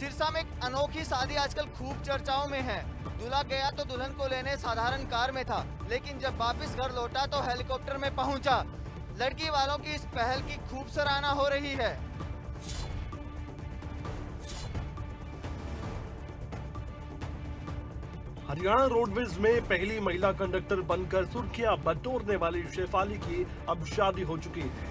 सिरसा में एक अनोखी शादी आजकल खूब चर्चाओं में है। दूल्हा गया तो दुल्हन को लेने साधारण कार में था, लेकिन जब वापस घर लौटा तो हेलीकॉप्टर में पहुंचा। लड़की वालों की इस पहल की खूब सराहना हो रही है। हरियाणा रोडवेज में पहली महिला कंडक्टर बनकर सुर्खियां बटोरने वाली शेफाली की अब शादी हो चुकी है।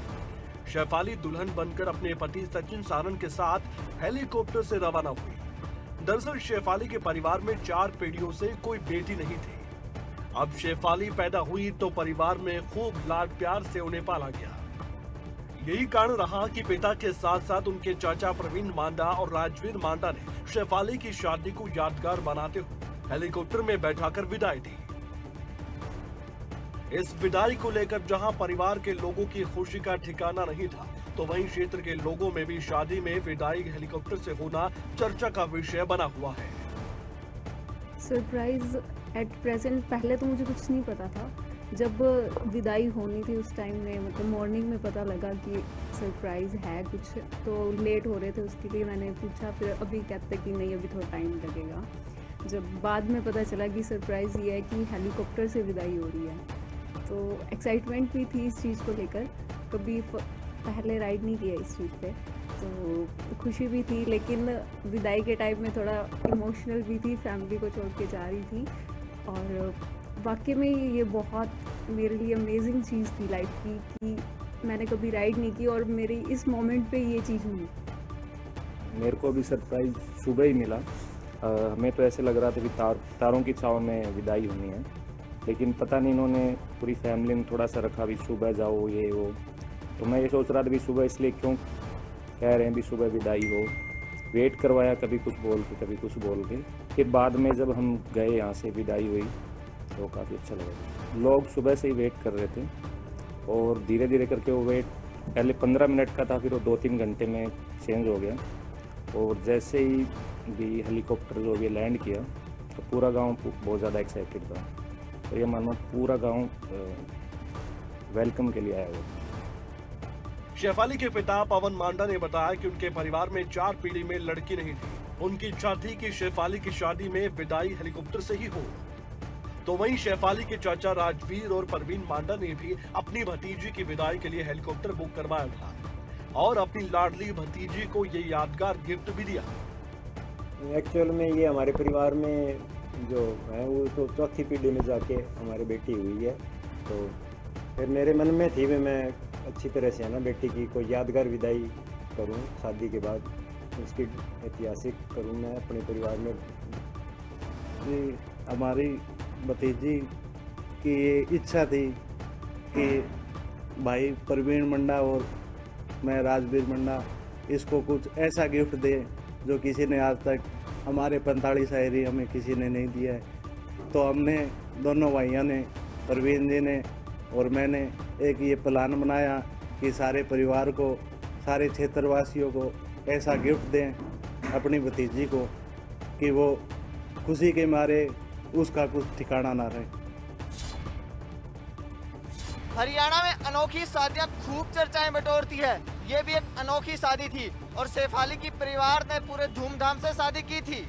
शेफाली दुल्हन बनकर अपने पति सचिन सारन के साथ हेलीकॉप्टर से रवाना हुई। दरअसल शेफाली के परिवार में 4 पीढ़ियों से कोई बेटी नहीं थी। अब शेफाली पैदा हुई तो परिवार में खूब लाड प्यार से उन्हें पाला गया। यही कारण रहा कि पिता के साथ साथ उनके चाचा प्रवीण मांडा और राजवीर मांडा ने शेफाली की शादी को यादगार बनाते हुए हेलीकॉप्टर में बैठाकर विदाई दी। इस विदाई को लेकर जहां परिवार के लोगों की खुशी का ठिकाना नहीं था, तो वहीं क्षेत्र के लोगों में भी शादी में विदाई हेलीकॉप्टर से होना चर्चा का विषय बना हुआ है। सरप्राइज एट प्रेजेंट पहले तो मुझे कुछ नहीं पता था। जब विदाई होनी थी उस टाइम में मतलब मॉर्निंग में पता लगा कि सरप्राइज है कुछ, तो लेट हो रहे थे उसके लिए मैंने पूछा, फिर अभी कहते कि नहीं अभी थोड़ा टाइम लगेगा। जब बाद में पता चला कि सरप्राइज़ ये है कि हेलीकॉप्टर से विदाई हो रही है, तो एक्साइटमेंट भी थी इस चीज़ को लेकर। कभी पहले राइड नहीं किया इस चीज़ पे, तो खुशी भी थी, लेकिन विदाई के टाइम में थोड़ा इमोशनल भी थी, फैमिली को छोड़ के जा रही थी। और वाकई में ये बहुत मेरे लिए अमेजिंग चीज़ थी लाइफ की कि मैंने कभी राइड नहीं की और मेरी इस मोमेंट पे ये चीज़ हुई। मेरे को भी सरप्राइज़ सुबह ही मिला। हमें तो ऐसे लग रहा था कि तारों की छाँव में विदाई होनी है, लेकिन पता नहीं इन्होंने पूरी फैमिली ने थोड़ा सा रखा भी सुबह जाओ ये वो। तो मैं ये सोच रहा था भी सुबह इसलिए क्यों कह रहे हैं भी सुबह विदाई हो। वेट करवाया कभी कुछ बोल के कभी कुछ बोल के, फिर बाद में जब हम गए यहाँ से विदाई हुई तो काफ़ी अच्छा लगा। लोग सुबह से ही वेट कर रहे थे और धीरे धीरे करके वो वेट पहले 15 मिनट का था, फिर वो 2-3 घंटे में चेंज हो गया। और जैसे ही भी हेलीकॉप्टर जो भी लैंड किया तो पूरा गांव बहुत ज़्यादा एक्साइटेड था। तो ये मानो पूरा गांव वेलकम के लिए आया हुआ। शेफाली के पिता पवन मांडा ने बताया कि उनके परिवार में 4 पीढ़ी में लड़की नहीं थी। उनकी इच्छा थी कि शेफाली की शादी में विदाई हेलीकॉप्टर से ही हो। तो वहीं शेफाली के चाचा राजवीर और प्रवीण मांडा ने भी अपनी भतीजी की विदाई के लिए हेलीकॉप्टर बुक करवाया था और अपनी लाडली भतीजी को ये यादगार गिफ्ट भी दिया। एक्चुअल में ये हमारे परिवार में जो है वो तो 4थी पीढ़ी में जाके हमारी बेटी हुई है। तो फिर मेरे मन में थी मैं अच्छी तरह से है ना बेटी की कोई यादगार विदाई करूं, शादी के बाद उसकी ऐतिहासिक करूं मैं अपने परिवार में। जी हमारी भतीजी की ये इच्छा थी कि भाई प्रवीण मंडा और मैं राजवीर मंडा इसको कुछ ऐसा गिफ्ट दे जो किसी ने आज तक हमारे 45 शायरी हमें किसी ने नहीं दिया है। तो हमने दोनों भाइयों ने, प्रवीण जी ने और मैंने एक ये प्लान बनाया कि सारे परिवार को, सारे क्षेत्रवासियों को ऐसा गिफ्ट दें अपनी भतीजी को कि वो खुशी के मारे उसका कुछ ठिकाना ना रहे। हरियाणा में अनोखी शादियां खूब चर्चाएं बटोरती है। ये भी एक अनोखी शादी थी और शेफाली की परिवार ने पूरे धूमधाम से शादी की थी।